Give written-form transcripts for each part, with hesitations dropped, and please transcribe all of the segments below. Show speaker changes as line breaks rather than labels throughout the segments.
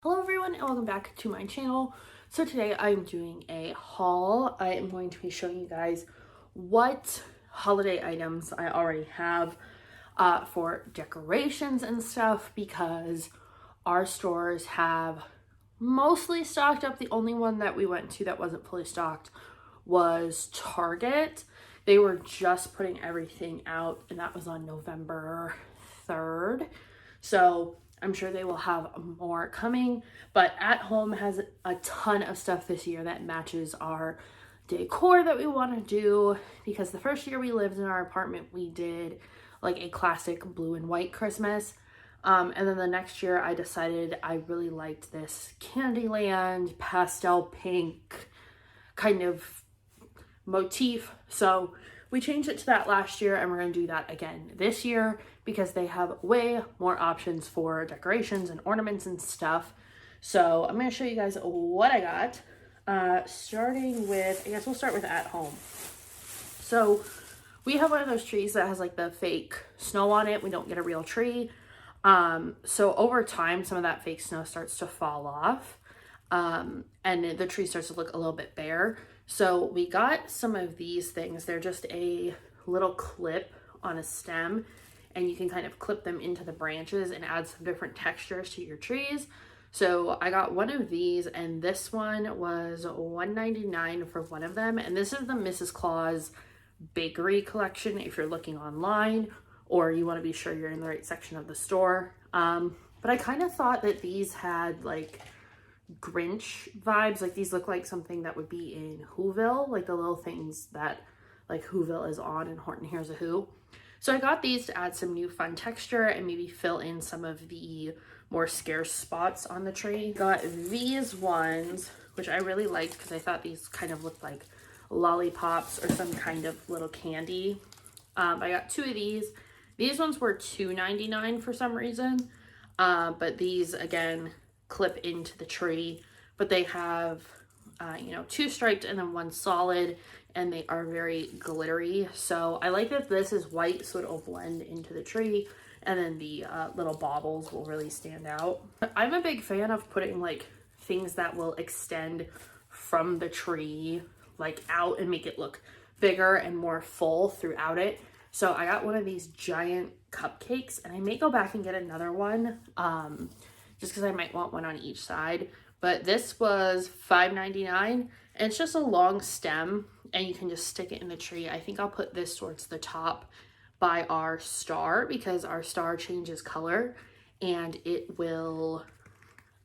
Hello everyone and welcome back to my channel. So today I'm doing a haul. I am going to be showing you guys what holiday items I already have for decorations and stuff because our stores have mostly stocked up. The only one that we went to that wasn't fully stocked was Target. They were just putting everything out and that was on November 3rd. So I'm sure they will have more coming, but At Home has a ton of stuff this year that matches our decor that we want to do because the first year we lived in our apartment, we did like a classic blue and white Christmas. And then the next year I decided I really liked this Candyland pastel pink kind of motif. So we changed it to that last year and we're going to do that again this year because they have way more options for decorations and ornaments and stuff. So I'm going to show you guys what I got. Starting with, I guess we'll start with At Home. So we have one of those trees that has like the fake snow on it. We don't get a real tree. So over time, some of that fake snow starts to fall off. And the tree starts to look a little bit bare. So we got some of these things. They're just a little clip on a stem and you can kind of clip them into the branches and add some different textures to your trees. So I got one of these and this one was $1.99 for one of them. And this is the Mrs. Claus bakery collection if you're looking online or you want to be sure you're in the right section of the store. But I kind of thought that these had like Grinch vibes. Like these look like something that would be in Whoville, like the little things that like Whoville is on in Horton Hears a Who. So I got these to add some new fun texture and maybe fill in some of the more scarce spots on the tree. Got these ones, which I really liked because I thought these kind of looked like lollipops or some kind of little candy. I got two of these. These ones were $2.99 for some reason, but these again clip into the tree, but they have two striped and then one solid, and they are very glittery. So I like that this is white so it'll blend into the tree, and then the little baubles will really stand out. I'm a big fan of putting like things that will extend from the tree like out and make it look bigger and more full throughout it. So I got one of these giant cupcakes and I may go back and get another one just because I might want one on each side. But this was $5.99 and it's just a long stem and you can just stick it in the tree. I think I'll put this towards the top by our star because our star changes color and it will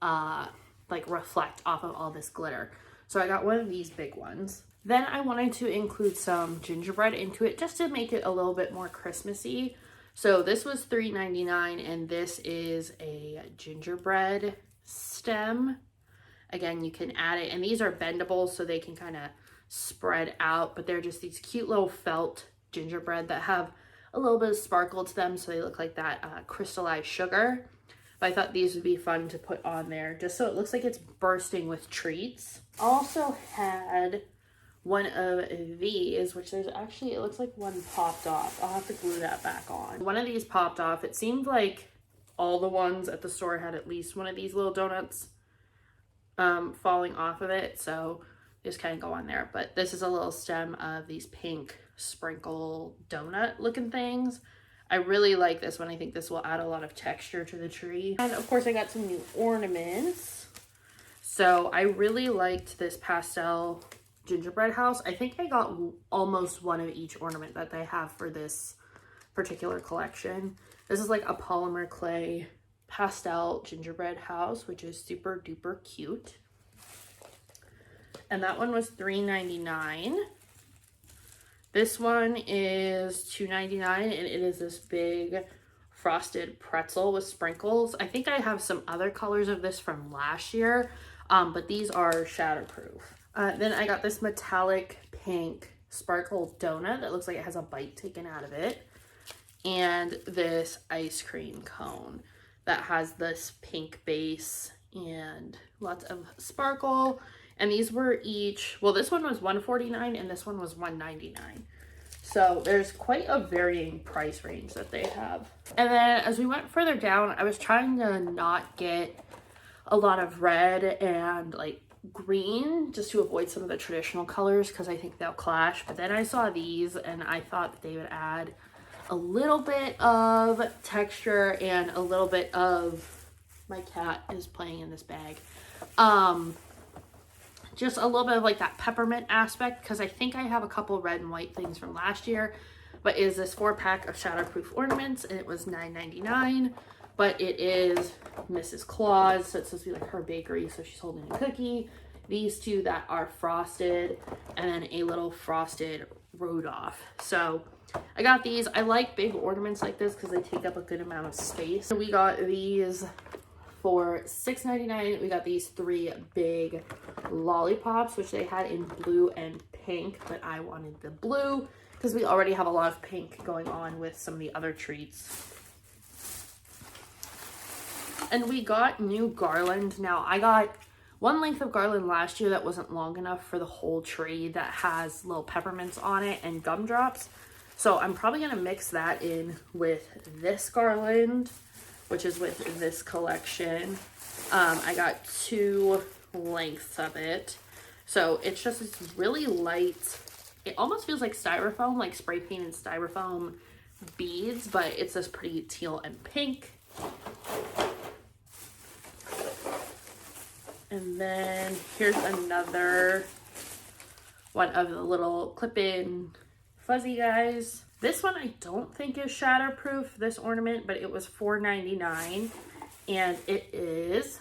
like reflect off of all this glitter. So I got one of these big ones. Then I wanted to include some gingerbread into it just to make it a little bit more Christmassy. So this was $3.99 and this is a gingerbread stem. Again, you can add it, and these are bendable so they can kind of spread out, but they're just these cute little felt gingerbread that have a little bit of sparkle to them so they look like that crystallized sugar. But I thought these would be fun to put on there just so it looks like it's bursting with treats. Also had one of these, which there's actually, it looks like one popped off. I'll have to glue that back on. One of these popped off. It seemed like all the ones at the store had at least one of these little donuts falling off of it. So just kind of go on there. But this is a little stem of these pink sprinkle donut looking things. I really like this one. I think this will add a lot of texture to the tree. And of course I got some new ornaments. So I really liked this pastel gingerbread house. I think I got almost one of each ornament that they have for this particular collection. This is like a polymer clay pastel gingerbread house, which is super duper cute. And that one was $3.99. This one is $2.99 and it is this big frosted pretzel with sprinkles. I think I have some other colors of this from last year, but these are shatterproof. Then I got this metallic pink sparkle donut that looks like it has a bite taken out of it. And this ice cream cone that has this pink base and lots of sparkle. And these were each, well, this one was $1.49 and this one was $1.99. So there's quite a varying price range that they have. And then as we went further down, I was trying to not get a lot of red and like green just to avoid some of the traditional colors because I think they'll clash. But then I saw these and I thought that they would add a little bit of texture and a little bit of, my cat is playing in this bag, just a little bit of like that peppermint aspect, because I think I have a couple red and white things from last year. But is this 4-pack of shatterproof ornaments, and it was $9.99. But it is Mrs. Claus, so it's supposed to be like her bakery, so she's holding a cookie. These two that are frosted, and then a little frosted Rudolph. So I got these. I like big ornaments like this because they take up a good amount of space. So we got these for $6.99. We got these 3 big lollipops, which they had in blue and pink, but I wanted the blue because we already have a lot of pink going on with some of the other treats. And we got new garland. Now, I got one length of garland last year that wasn't long enough for the whole tree that has little peppermints on it and gumdrops. So I'm probably going to mix that in with this garland, which is with this collection. I got 2 lengths of it. So it's just this really light, it almost feels like styrofoam, like spray painted styrofoam beads, but it's this pretty teal and pink. And then here's another one of the little clip-in fuzzy guys. This one I don't think is shatterproof, this ornament, but it was $4.99. And it is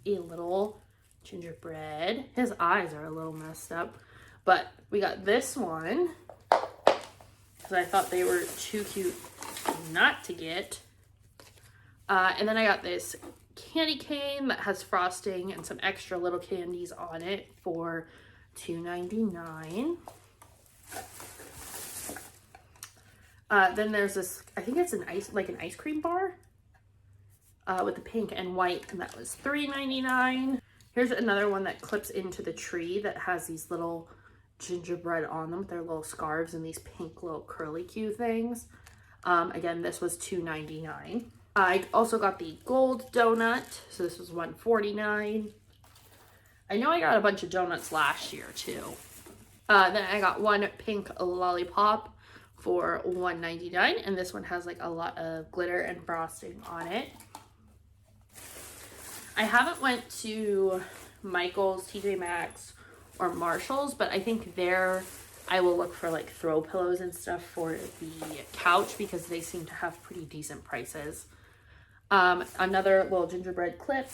a little gingerbread. His eyes are a little messed up. But we got this one because I thought they were too cute not to get. And then I got this candy cane that has frosting and some extra little candies on it for $2.99. Then there's this, I think it's an ice cream bar with the pink and white, and that was $3.99. Here's another one that clips into the tree that has these little gingerbread on them with their little scarves and these pink little curly Q things. Again, this was $2.99. I also got the gold donut, so this was $1.49. I know I got a bunch of donuts last year too. Then I got one pink lollipop for $1.99, and this one has like a lot of glitter and frosting on it. I haven't went to Michael's, TJ Maxx, or Marshall's, but I think there I will look for like throw pillows and stuff for the couch because they seem to have pretty decent prices. Another little gingerbread clip.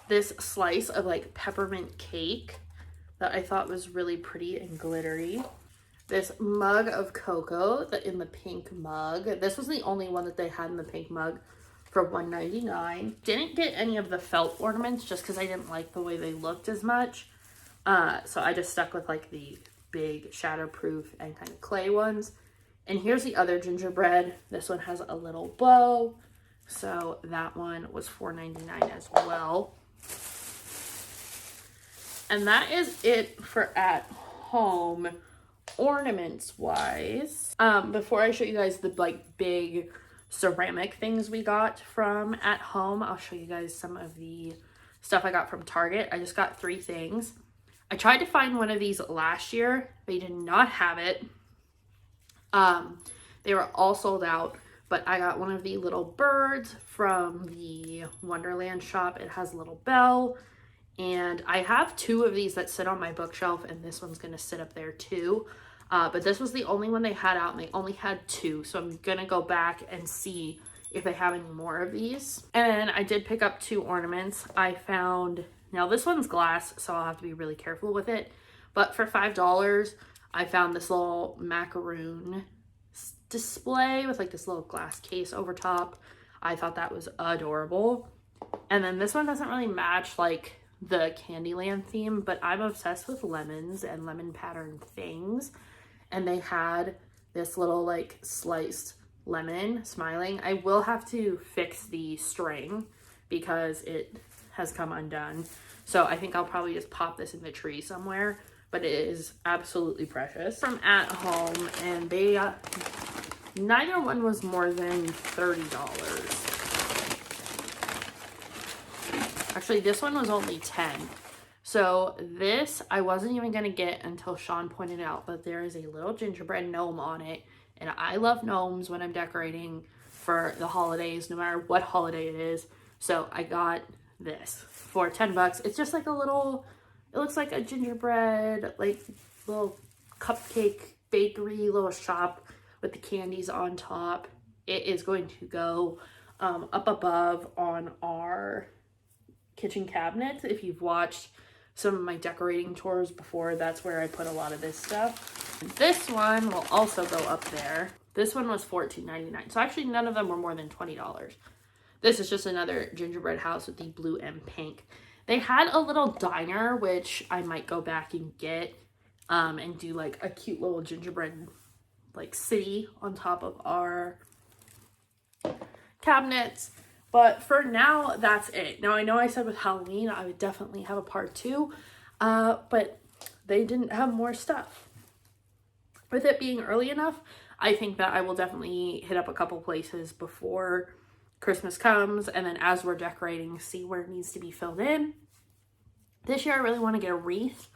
This slice of like peppermint cake that I thought was really pretty and glittery. This mug of cocoa in the pink mug. This was the only one that they had in the pink mug for $1.99. Didn't get any of the felt ornaments just because I didn't like the way they looked as much. So I just stuck with like the big shatterproof and kind of clay ones. And here's the other gingerbread. This one has a little bow. So that one was $4.99 as well. And that is it for at home ornaments wise. Before I show you guys the like big ceramic things we got from at home, I'll show you guys some of the stuff I got from Target. I just got 3 things. I tried to find one of these last year. They did not have it. They were all sold out, but I got one of the little birds from the Wonderland shop. It has a little bell, and I have 2 of these that sit on my bookshelf, and this one's going to sit up there too. But this was the only one they had out, and they only had 2. So I'm going to go back and see if they have any more of these. And I did pick up 2 ornaments. I found, now this one's glass, so I'll have to be really careful with it. But for $5, I found this little macaroon display with like this little glass case over top. I thought that was adorable. And then this one doesn't really match like the Candyland theme, but I'm obsessed with lemons and lemon patterned things. And they had this little like sliced lemon smiling. I will have to fix the string because it has come undone. So I think I'll probably just pop this in the tree somewhere, but it is absolutely precious. From At Home, and they, neither one was more than $30. Actually, this one was only 10. So this I wasn't even going to get until Sean pointed out that there is a little gingerbread gnome on it. And I love gnomes when I'm decorating for the holidays, no matter what holiday it is. So I got this for 10 bucks. It's just like a little, it looks like a gingerbread, like little cupcake bakery little shop with the candies on top. It is going to go up above on our kitchen cabinets. If you've watched some of my decorating tours before, that's where I put a lot of this stuff. This one will also go up there. This one was $14.99. So actually none of them were more than $20. This is just another gingerbread house with the blue and pink. They had a little diner, which I might go back and get and do like a cute little gingerbread like city on top of our cabinets. But for now, that's it. Now, I know I said with Halloween, I would definitely have a part 2, but they didn't have more stuff. With it being early enough, I think that I will definitely hit up a couple places before Christmas comes, and then as we're decorating, see where it needs to be filled in. This year, I really want to get a wreath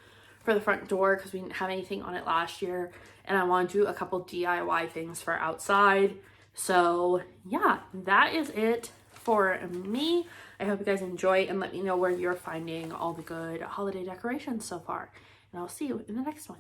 for the front door because we didn't have anything on it last year, and I want to do a couple DIY things for outside. So yeah, that is it for me. I hope you guys enjoy, and let me know where you're finding all the good holiday decorations so far. And I'll see you in the next one.